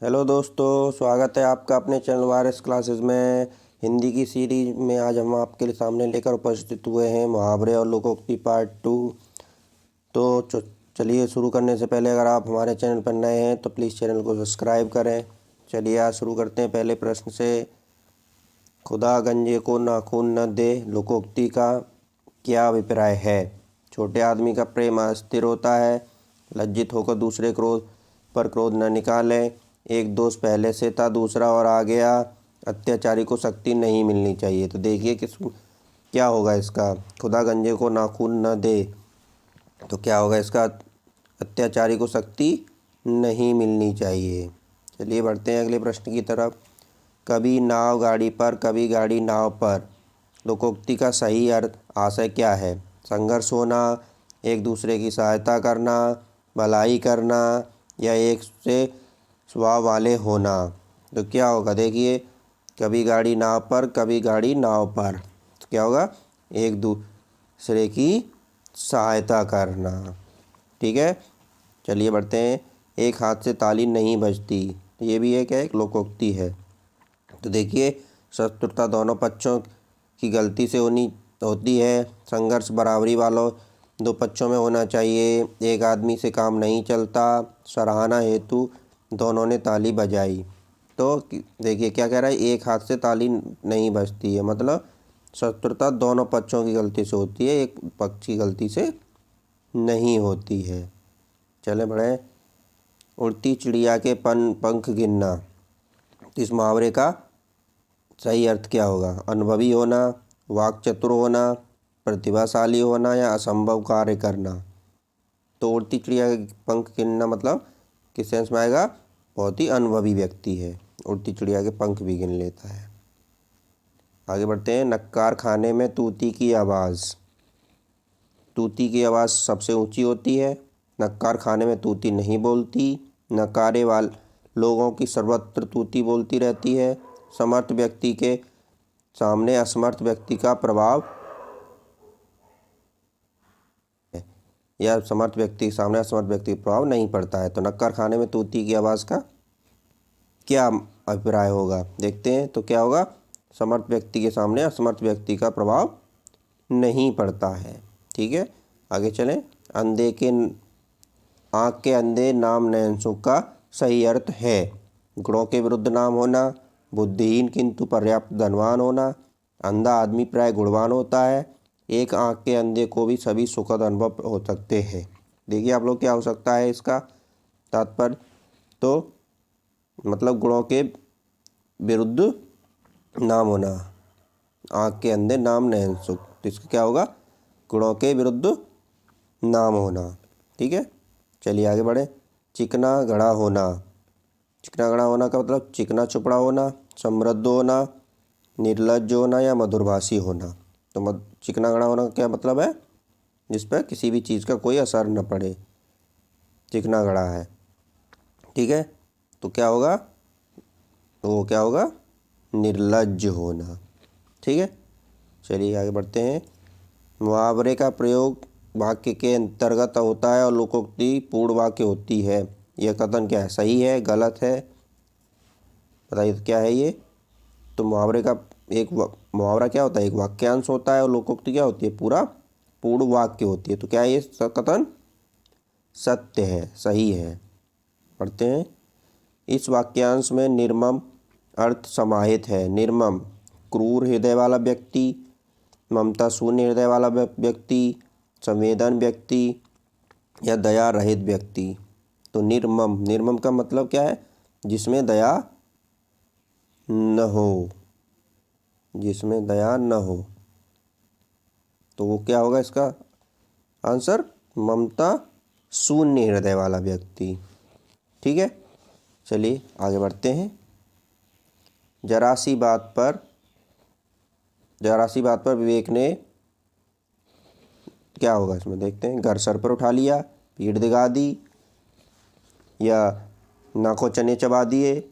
Hello दोस्तों, स्वागत है आपका अपने चैनल वारिस क्लासेस में। हिंदी की सीरीज में आज हम आपके लिए सामने लेकर उपस्थित हुए हैं मुहावरे और लोकोक्ति पार्ट 2। तो चलिए शुरू करने से पहले अगर आप हमारे चैनल पर नए हैं तो प्लीज़ चैनल को सब्सक्राइब करें। चलिए आज शुरू करते हैं पहले प्रश्न से। खुदा गंजे को नाखून न दे, लोकोक्ति का क्या अभिप्राय है? छोटे आदमी का प्रेम अस्थिर होता है। लज्जित होकर दूसरे क्रोध पर क्रोध न निकालें। एक दोस्त पहले से था, दूसरा और आ गया। अत्याचारी को शक्ति नहीं मिलनी चाहिए। तो देखिए क्या होगा इसका। खुदा गंजे को नाखून न दे, तो क्या होगा इसका? अत्याचारी को शक्ति नहीं मिलनी चाहिए। चलिए बढ़ते हैं अगले प्रश्न की तरफ। कभी नाव गाड़ी पर, कभी गाड़ी नाव पर, लोकोक्ति का सही अर्थ आशय क्या है? संघर्ष होना, एक दूसरे की सहायता करना, भलाई करना, या एक से स्वभाव वाले होना। तो क्या होगा देखिए, कभी गाड़ी नाव पर, कभी गाड़ी नाव पर, तो क्या होगा? एक दूसरे की सहायता करना। ठीक है, चलिए बढ़ते हैं। एक हाथ से ताली नहीं बजती, ये भी एक लोकोक्ति है। तो देखिए, शत्रुता दोनों पक्षों की गलती से होती है। संघर्ष बराबरी वालों दो पक्षों में होना चाहिए। एक आदमी से काम नहीं चलता। सराहना हेतु दोनों ने ताली बजाई। तो देखिए क्या कह रहा है, एक हाथ से ताली नहीं बजती है, मतलब शत्रुता दोनों पक्षों की गलती से होती है, एक पक्ष की गलती से नहीं होती है। चले बढ़े। उड़ती चिड़िया के पंख गिनना, इस मुहावरे का सही अर्थ क्या होगा? अनुभवी होना, वाक्चतुर होना, प्रतिभाशाली होना, या असंभव कार्य करना। तो उड़ती चिड़िया के पंख गिनना मतलब किस सेंस में आएगा? बहुत ही अनुभवी व्यक्ति है, उड़ती चिड़िया के पंख भी गिन लेता है। आगे बढ़ते हैं। नक्कार खाने में तूती की आवाज़, तूती की आवाज़ सबसे ऊंची होती है। नक्कार खाने में तूती नहीं बोलती। नकारे वाले लोगों की सर्वत्र तूती बोलती रहती है। समर्थ व्यक्ति के सामने असमर्थ व्यक्ति का प्रभाव, या समर्थ व्यक्ति के सामने असमर्थ व्यक्ति का प्रभाव नहीं पड़ता है। तो नक्कार खाने में तूती की आवाज़ का क्या अभिप्राय होगा? देखते हैं। तो क्या होगा? समर्थ व्यक्ति के सामने असमर्थ व्यक्ति का प्रभाव नहीं पड़ता है। ठीक है, आगे चलें। अंधे के आँख के अंधे नाम नयन सुख का सही अर्थ है। गुणों के विरुद्ध नाम होना, बुद्धिहीन किंतु पर्याप्त धनवान होना, अंधा आदमी प्राय गुणवान होता है। एक आँख के अंधे को भी सभी सुखद अनुभव हो सकते हैं। देखिए आप लोग क्या हो सकता है इसका तात्पर्य। तो मतलब गुणों के विरुद्ध नाम होना, आँख के अंधे नाम नयन सुख, तो इसका क्या होगा? गुणों के विरुद्ध नाम होना। ठीक है, चलिए आगे बढ़े। चिकना घड़ा होना, चिकना घड़ा होना का मतलब चिकना चुपड़ा होना, समृद्ध होना, निर्लज्ज होना, या मधुरभाषी होना। तो चिकना घड़ा होना का क्या मतलब है? जिस पर किसी भी चीज़ का कोई असर न पड़े, चिकना घड़ा है। ठीक है, तो क्या होगा? वो क्या होगा? निर्लज्ज होना। ठीक है, चलिए आगे बढ़ते हैं। मुहावरे का प्रयोग वाक्य के अंतर्गत होता है और लोकोक्ति पूर्ण वाक्य होती है। यह कथन क्या है? सही है, गलत है? बताइए तो क्या है ये। तो मुहावरे का मुहावरा क्या होता है? एक वाक्यांश होता है, और लोकोक्ति क्या होती है? पूरा पूर्ण वाक्य होती है। तो क्या है ये कथन? सत्य है, सही है। पढ़ते हैं। इस वाक्यांश में निर्मम अर्थ समाहित है। निर्मम क्रूर हृदय वाला व्यक्ति, ममता शून्य हृदय वाला व्यक्ति, संवेदन व्यक्ति, या दया रहित व्यक्ति। तो निर्मम, निर्मम का मतलब क्या है? जिसमें दया न हो, जिसमें दया न हो। तो वो क्या होगा इसका आंसर? ममता शून्य हृदय वाला व्यक्ति। ठीक है, चलिए आगे बढ़ते हैं। जरा सी बात पर विवेक ने, क्या होगा इसमें देखते हैं। घर सर पर उठा लिया, पीठ दिखा दी, या नाकों चने चबा दिए,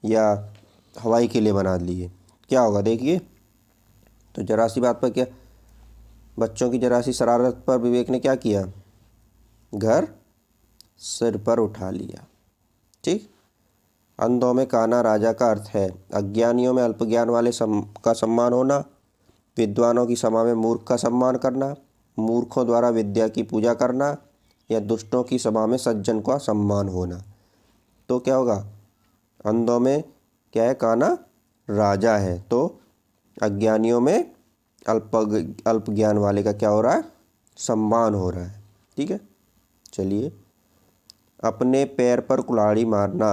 या हवाई किले बना लिए। क्या होगा देखिए। तो जरा सी बात पर क्या, बच्चों की जरा सी शरारत पर विवेक ने क्या किया? घर सिर पर उठा लिया। ठीक, अंधों में काना राजा का अर्थ है। अज्ञानियों में अल्पज्ञान वाले का सम्मान होना। विद्वानों की सभा में मूर्ख का सम्मान करना। मूर्खों द्वारा विद्या की पूजा करना। या दुष्टों की सभा में सज्जन का सम्मान होना। तो क्या होगा, अंधों में क्या है, काना राजा है, तो अज्ञानियों में अल्प ज्ञान वाले का क्या हो रहा है, सम्मान हो रहा है। ठीक है, चलिए। अपने पैर पर कुल्हाड़ी मारना,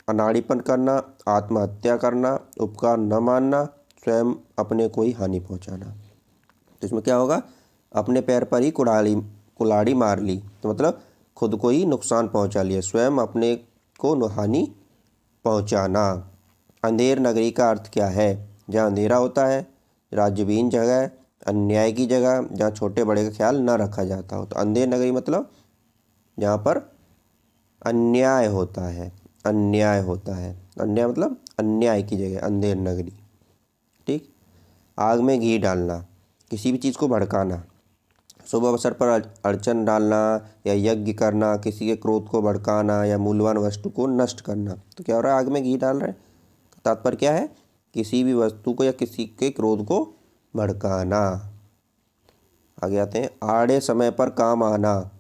अनाड़ीपन करना, आत्महत्या करना, उपकार न मानना, स्वयं अपने को ही हानि पहुंचाना। तो इसमें क्या होगा, अपने पैर पर ही कुल्हाड़ी मार ली, तो मतलब खुद को ही नुकसान पहुंचा लिया, स्वयं अपने को हानि पहुंचाना। अंधेर नगरी का अर्थ क्या है, जहाँ अंधेरा होता है, राज्यविहीन जगह, अन्याय की जगह, जहाँ छोटे बड़े का ख्याल न रखा जाता हो। तो अंधेर नगरी मतलब जहाँ पर अन्याय होता है, अन्याय होता है, अन्याय मतलब अन्याय की जगह, अंधेर नगरी। ठीक। आग में घी डालना, किसी भी चीज़ को भड़काना, शुभ अवसर पर अड़चन डालना या यज्ञ करना, किसी के क्रोध को भड़काना या मूल्यवान वस्तु को नष्ट करना। तो क्या हो रहा है, आग में घी डाल रहे हैं, तात्पर्य क्या है, किसी भी वस्तु को या किसी के क्रोध को भड़काना। आगे आते हैं, आड़े समय पर काम आना,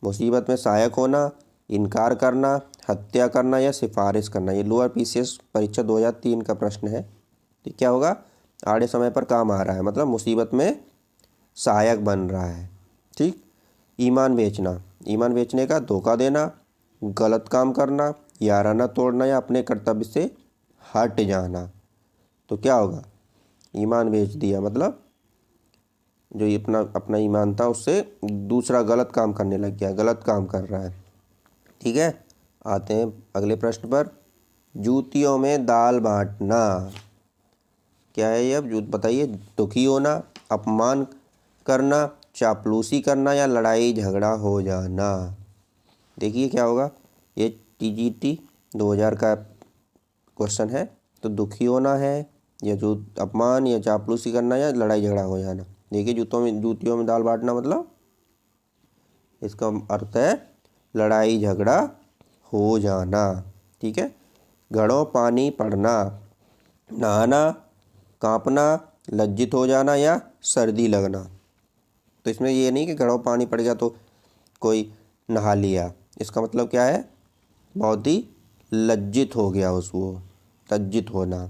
मुसीबत में सहायक होना, इनकार करना, हत्या करना या सिफारिश करना। ये लोअर पीसीएस परीक्षा 2003 का प्रश्न है। तो क्या होगा, आड़े समय पर काम आ रहा है मतलब मुसीबत में सहायक बन रहा है। ठीक। ईमान बेचना, ईमान बेचने का धोखा देना, गलत काम करना, याराना तोड़ना या अपने कर्तव्य से हट जाना। तो क्या होगा, ईमान बेच दिया मतलब जो ये अपना ईमान था उससे दूसरा गलत काम करने लग गया, गलत काम कर रहा है। ठीक है, आते हैं अगले प्रश्न पर। जूतियों में दाल बांटना, क्या है ये, अब बताइए। दुखी होना, अपमान करना, चापलूसी करना या लड़ाई झगड़ा हो जाना। देखिए क्या होगा, ये टीजीटी 2000 का क्वेश्चन है। तो दुखी होना है, या जो अपमान या चापलूसी करना या लड़ाई झगड़ा हो जाना। देखिए जूतियों में दाल बांटना मतलब इसका अर्थ है लड़ाई झगड़ा हो जाना। ठीक है। घड़ों पानी पड़ना, नहाना, कांपना, लज्जित हो जाना या सर्दी लगना। तो इसमें ये नहीं कि घड़ों पानी पड़ गया तो कोई नहा लिया, इसका मतलब क्या है, बहुत ही लज्जित हो गया उसको, लज्जित होना।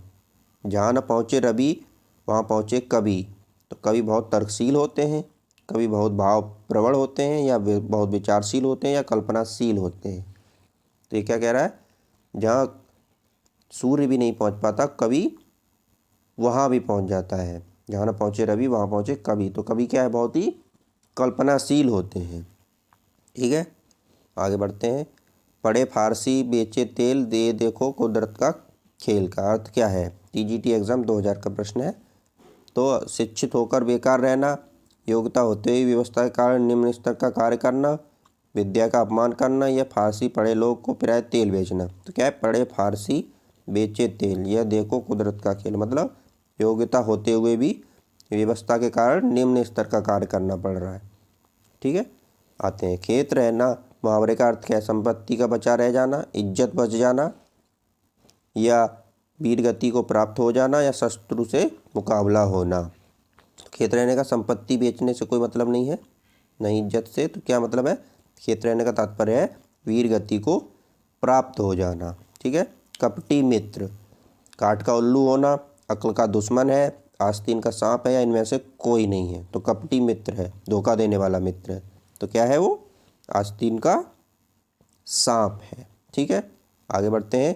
जहाँ न पहुँचे रवि वहाँ पहुँचे कवि। तो कवि बहुत तर्कशील होते हैं, कवि बहुत भाव प्रवण होते हैं, या बहुत विचारशील होते हैं, या कल्पनाशील होते हैं। तो ये क्या कह रहा है, जहाँ सूर्य भी नहीं पहुँच पाता कवि वहाँ भी पहुँच जाता है। जहाँ न पहुँचे रवि वहाँ पहुँचे कवि। तो कवि क्या है, बहुत ही कल्पनाशील होते हैं। ठीक है, आगे बढ़ते हैं। पढ़े फारसी बेचे तेल, दे देखो कुदरत का खेल का अर्थ क्या है। टीजीटी एग्ज़ाम 2000 का प्रश्न है। तो शिक्षित होकर बेकार रहना, योग्यता होते हुए व्यवस्था के कारण निम्न स्तर का कार्य करना, विद्या का अपमान करना या फारसी पढ़े लोग को किराए तेल बेचना। तो क्या है, पढ़े फारसी बेचे तेल, यह देखो कुदरत का खेल मतलब योग्यता होते हुए भी व्यवस्था के कारण निम्न स्तर का कार्य करना पड़ रहा है। ठीक है, आते हैं। खेत रहना, मुहावरे का अर्थ क्या है, संपत्ति का बचा रह जाना, इज्जत बच जाना, या वीर गति को प्राप्त हो जाना, या शत्रु से मुकाबला होना। खेत रहने का संपत्ति बेचने से कोई मतलब नहीं है, नहीं इज्जत से। तो क्या मतलब है, खेत रहने का तात्पर्य है वीर गति को प्राप्त हो जाना। ठीक है। कपटी मित्र, काठ का उल्लू होना, अक्ल का दुश्मन है, आस्तीन का सांप है, या इनमें से कोई नहीं है। तो कपटी मित्र है, धोखा देने वाला मित्र है। तो क्या है वो, आस्तीन का सांप है। ठीक है, आगे बढ़ते हैं।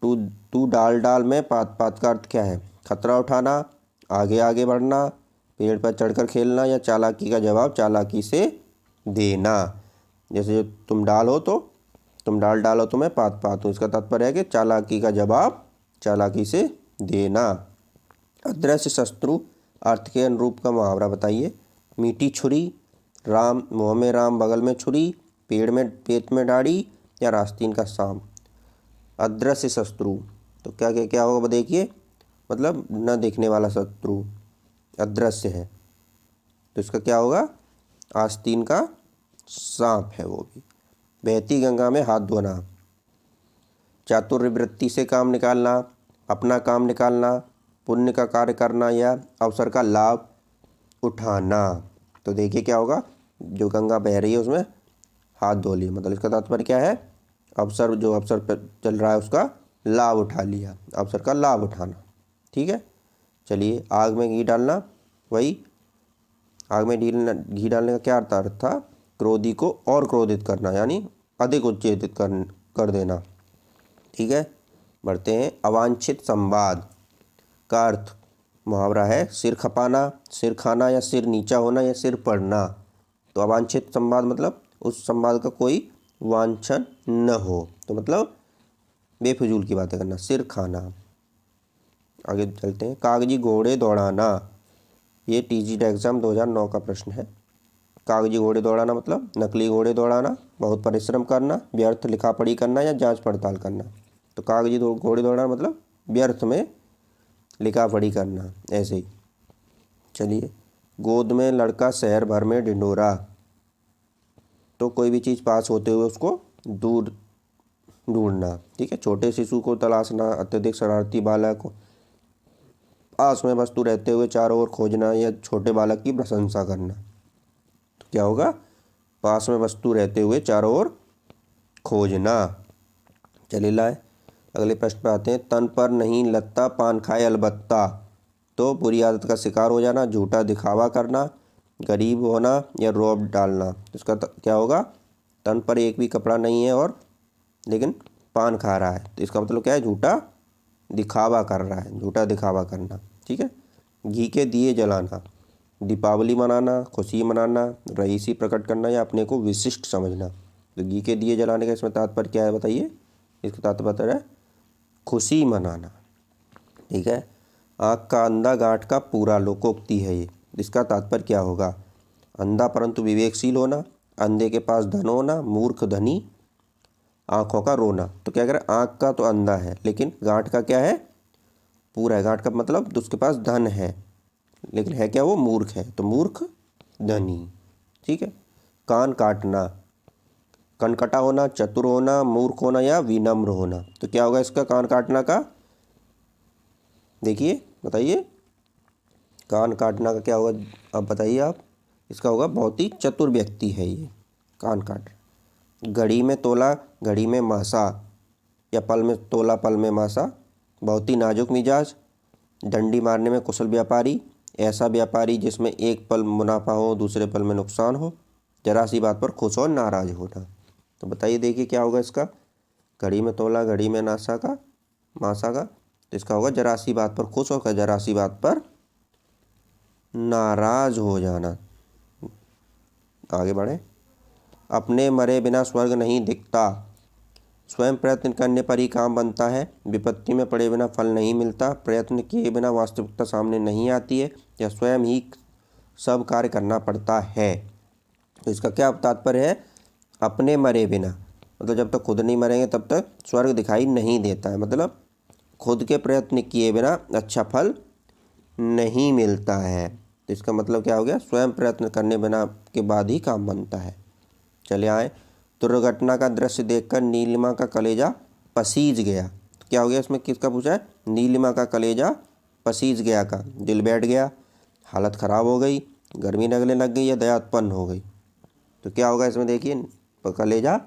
टू टू डाल डाल में पात पात का अर्थ क्या है, खतरा उठाना, आगे आगे बढ़ना, पेड़ पर चढ़कर खेलना, या चालाकी का जवाब चालाकी से देना। जैसे तुम डाल हो तो तुम डाल डालो तो मैं पात पात हूँ, इसका तात्पर्य है कि चालाकी का जवाब चालाकी से देना। अदृश्य शत्रु अर्थ के अनुरूप का मुहावरा बताइए। मीठी छुरी, राम मुँह में राम बगल में छुरी, पेड़ में पेट में दाढ़ी, या रास्तीन का सांप। अदृश्य शत्रु, तो क्या क्या क्या होगा देखिए, मतलब न देखने वाला शत्रु अदृश्य है। तो इसका क्या होगा, आस्तीन का सांप है वो भी। बहती गंगा में हाथ धोना, चातुर्वृत्ति से काम निकालना, अपना काम निकालना, पुण्य का कार्य करना या अवसर का लाभ उठाना। तो देखिए क्या होगा, जो गंगा बह रही है उसमें हाथ धो लिए, मतलब इसका तात्पर्य क्या है, जो अवसर पर चल रहा है उसका लाभ उठा लिया, अवसर का लाभ उठाना। ठीक है, चलिए। आग में घी डालना, वही आग में घी डालने का क्या अर्थ था, क्रोधी को और क्रोधित करना, यानी अधिक उत्तेजित कर देना। ठीक है, बढ़ते हैं। अवांछित संवाद का अर्थ मुहावरा है सिर खपाना, सिर खाना या सिर नीचा होना या सिर पड़ना। तो अवांछित संवाद मतलब उस संवाद का कोई वांछन न हो, तो मतलब बेफिजूल की बातें करना, सिर खाना। आगे चलते हैं। कागजी घोड़े दौड़ाना, ये टीजी एग्ज़ाम 2009 का प्रश्न है। कागजी घोड़े दौड़ाना मतलब नकली घोड़े दौड़ाना, बहुत परिश्रम करना, व्यर्थ लिखा पढ़ी करना या जांच पड़ताल करना। तो कागजी घोड़े दौड़ाना मतलब व्यर्थ में लिखा पढ़ी करना, ऐसे ही। चलिए। गोद में लड़का शहर भर में ढिंढोरा, तो कोई भी चीज़ पास होते हुए उसको दूर ढूंढना। ठीक है, छोटे शिशु को तलाशना, अत्यधिक शरारती बालक, पास में वस्तु रहते हुए चारों ओर खोजना या छोटे बालक की प्रशंसा करना। तो क्या होगा, पास में वस्तु रहते हुए चारों ओर खोजना। चलिए लाए, अगले प्रश्न पर आते हैं। तन पर नहीं लगता पान खाए अलबत्ता, तो बुरी आदत का शिकार हो जाना, झूठा दिखावा करना, गरीब होना या रौब डालना। इसका क्या होगा, तन पर एक भी कपड़ा नहीं है और लेकिन पान खा रहा है, तो इसका मतलब क्या है, झूठा दिखावा कर रहा है, झूठा दिखावा करना। ठीक है। घी के दिए जलाना, दीपावली मनाना, खुशी मनाना, रईसी प्रकट करना या अपने को विशिष्ट समझना। तो घी के दिए जलाने का इसमें तात्पर्य क्या है बताइए, इसका तात्पर्य है खुशी मनाना। ठीक है। आँख का अंधा गांठ का पूरा, लोकोक्ति है ये, इसका तात्पर्य क्या होगा, अंधा परंतु विवेकशील होना, अंधे के पास धन होना, मूर्ख धनी, आँखों का रोना। तो क्या करें, आँख का तो अंधा है लेकिन गांठ का क्या है, पूरा है। गांठ का मतलब उसके पास धन है लेकिन है क्या, वो मूर्ख है, तो मूर्ख धनी। ठीक है। कान काटना, कनकटा होना, चतुर होना, मूर्ख होना या विनम्र होना। तो क्या होगा इसका, कान काटना का, देखिए बताइए, कान काटना का क्या होगा, अब बताइए आप। इसका होगा बहुत ही चतुर व्यक्ति है ये, कान काट। घड़ी में तोला, घड़ी में मासा, या पल में तोला पल में मासा, बहुत ही नाजुक मिजाज, डंडी मारने में कुशल व्यापारी, ऐसा व्यापारी जिसमें एक पल मुनाफा हो दूसरे पल में नुकसान हो, जरा सी बात पर खुश और नाराज होना। तो बताइए, देखिए क्या होगा इसका, घड़ी में तोला, घड़ी में मासा का, तो इसका होगा जरा सी बात पर खुश और जरा सी बात पर नाराज हो जाना। आगे बढ़े। अपने मरे बिना स्वर्ग नहीं दिखता, स्वयं प्रयत्न करने पर ही काम बनता है, विपत्ति में पड़े बिना फल नहीं मिलता, प्रयत्न किए बिना वास्तविकता सामने नहीं आती है, या स्वयं ही सब कार्य करना पड़ता है। तो इसका क्या तात्पर्य है, अपने मरे बिना मतलब जब तक खुद नहीं मरेंगे तब तक स्वर्ग दिखाई नहीं देता है, मतलब खुद के प्रयत्न किए बिना अच्छा फल नहीं मिलता है। तो इसका मतलब क्या हो गया, स्वयं प्रयत्न करने बिना के बाद ही काम बनता है। चले आए। दुर्घटना का दृश्य देखकर नीलिमा का कलेजा पसीज गया। तो क्या हो गया इसमें, किसका पूछा है, नीलिमा का कलेजा पसीज गया का, दिल बैठ गया, हालत ख़राब हो गई, गर्मी लगने लग गई या दया उत्पन्न हो गई। तो क्या होगा इसमें, देखिए कलेजा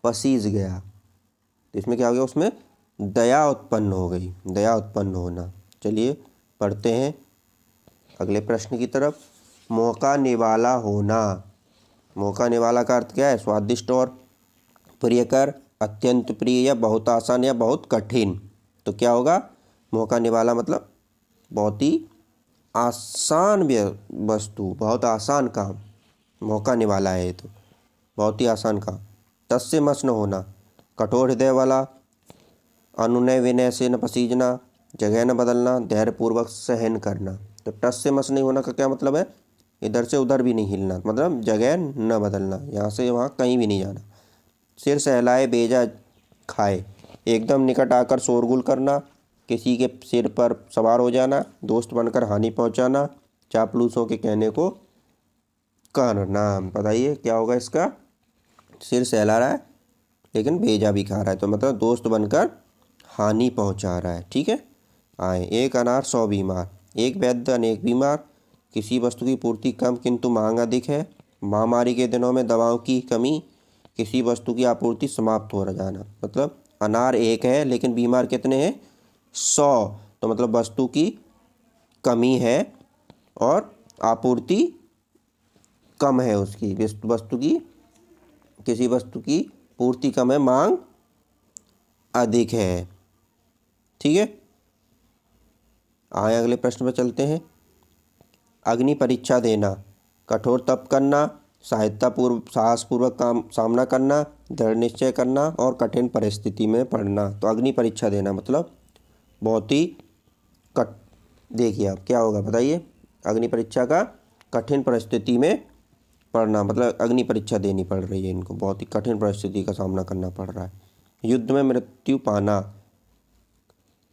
पसीज गया, तो इसमें क्या हो गया, उसमें दया उत्पन्न हो गई, दया उत्पन्न होना। चलिए पढ़ते हैं अगले प्रश्न की तरफ। मौका निवाला होना, मौका निवाला का अर्थ क्या है, स्वादिष्ट और प्रियकर, अत्यंत प्रिय या बहुत आसान या बहुत कठिन। तो क्या होगा, मौका निवाला मतलब बहुत ही आसान वस्तु, बहुत आसान काम, मौका निवाला है ये तो, बहुत ही आसान काम। टस से मस न होना, कठोर हृदय वाला, अनुनय विनय से न पसीजना, जगह न बदलना, धैर्यपूर्वक सहन करना। तो टस से मस नहीं होना का क्या मतलब है, इधर से उधर भी नहीं हिलना, मतलब जगह न बदलना, यहाँ से वहाँ कहीं भी नहीं जाना। सिर सहलाए बेजा खाए, एकदम निकट आकर शोरगुल करना, किसी के सिर पर सवार हो जाना, दोस्त बनकर हानि पहुँचाना, चापलूसों के कहने को करना। बताइए क्या होगा इसका, सिर सहला रहा है लेकिन भेजा भी खा रहा है, तो मतलब दोस्त बनकर हानि पहुंचा रहा है। ठीक है। आए, एक अनार 100 बीमार, एक वैद्य अनेक बीमार, किसी वस्तु की पूर्ति कम किंतु मांग अधिक है, महामारी के दिनों में दवाओं की कमी, किसी वस्तु की आपूर्ति समाप्त हो जाना। मतलब अनार एक है लेकिन बीमार कितने हैं? 100। तो मतलब वस्तु की कमी है और आपूर्ति कम है उसकी, वस्तु की, किसी वस्तु की पूर्ति कम है, मांग अधिक है। ठीक है। आए अगले प्रश्न पर चलते हैं। अग्नि परीक्षा देना, कठोर तप करना, साहसपूर्वक काम सामना करना, दृढ़ निश्चय करना और कठिन परिस्थिति में पड़ना। तो अग्नि परीक्षा देना मतलब बहुत ही देखिए आप क्या होगा बताइए। अग्नि परीक्षा का कठिन परिस्थिति में पड़ना मतलब अग्नि परीक्षा देनी पड़ रही है इनको, बहुत ही कठिन परिस्थिति का सामना करना पड़ रहा है। युद्ध में मृत्यु पाना,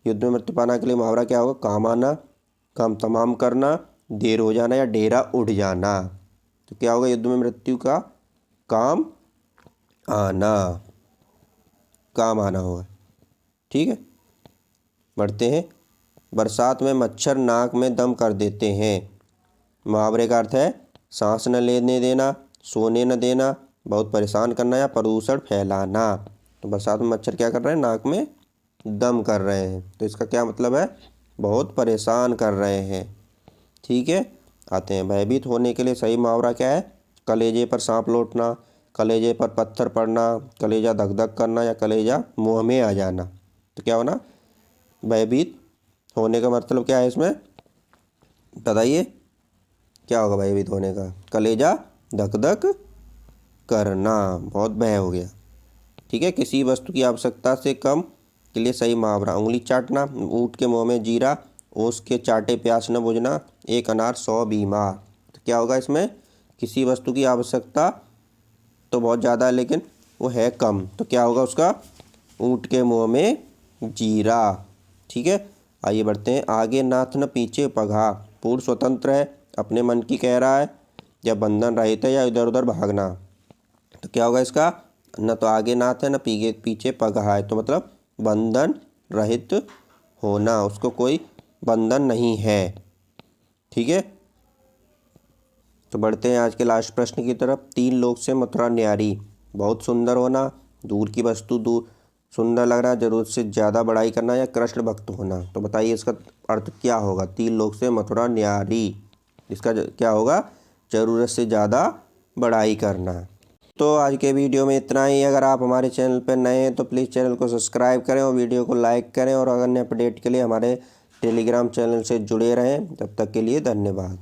युद्ध में मृत्यु पाना के लिए मुहावरा क्या होगा? काम आना, काम तमाम करना, देर हो जाना या डेरा उठ जाना। तो क्या होगा? युद्ध में मृत्यु का काम आना, काम आना होगा। ठीक है। बढ़ते हैं। बरसात में मच्छर नाक में दम कर देते हैं। मुहावरे का अर्थ है सांस न लेने देना, सोने न देना, बहुत परेशान करना या प्रदूषण फैलाना। तो बरसात में मच्छर क्या कर रहे हैं? नाक में दम कर रहे हैं। तो इसका क्या मतलब है? बहुत परेशान कर रहे हैं। ठीक है। आते हैं। भयभीत होने के लिए सही मुहावरा क्या है? कलेजे पर सांप लौटना, कलेजे पर पत्थर पड़ना, कलेजा धक धक करना या कलेजा मुंह में आ जाना। तो क्या होना? भयभीत होने का मतलब क्या है इसमें बताइए? क्या होगा भयभीत होने का? कलेजा धक धक करना, बहुत भय हो गया। ठीक है। किसी वस्तु की आवश्यकता से कम के लिए सही मुहावरा, उंगली चाटना, ऊँट के मुंह में जीरा, ओस के चाटे प्यास न बुझना, एक अनार 100 बीमार। तो क्या होगा इसमें? किसी वस्तु की आवश्यकता तो बहुत ज़्यादा है लेकिन वो है कम, तो क्या होगा उसका? ऊँट के मुंह में जीरा। ठीक है। आइए बढ़ते हैं। आगे नाथ न पीछे पघा, पूर्ण स्वतंत्र है, अपने मन की कह रहा है, या बंधन रहित है या इधर उधर भागना। तो क्या होगा इसका? न तो आगे नाथ है न पीछे पघा है, तो मतलब बंधन रहित होना, उसको कोई बंधन नहीं है। ठीक है। तो बढ़ते हैं आज के लास्ट प्रश्न की तरफ। 3 लोक से मथुरा न्यारी, बहुत सुंदर होना, दूर की वस्तु दूर सुंदर लग रहा है, जरूरत से ज़्यादा बड़ाई करना या कृष्ण भक्त होना। तो बताइए इसका अर्थ क्या होगा? 3 लोक से मथुरा न्यारी, इसका क्या होगा? ज़रूरत से ज़्यादा बड़ाई करना। तो आज के वीडियो में इतना ही। अगर आप हमारे चैनल पर नए हैं तो प्लीज़ चैनल को सब्सक्राइब करें और वीडियो को लाइक करें, और अगर अन्य अपडेट के लिए हमारे टेलीग्राम चैनल से जुड़े रहें। तब तक के लिए धन्यवाद।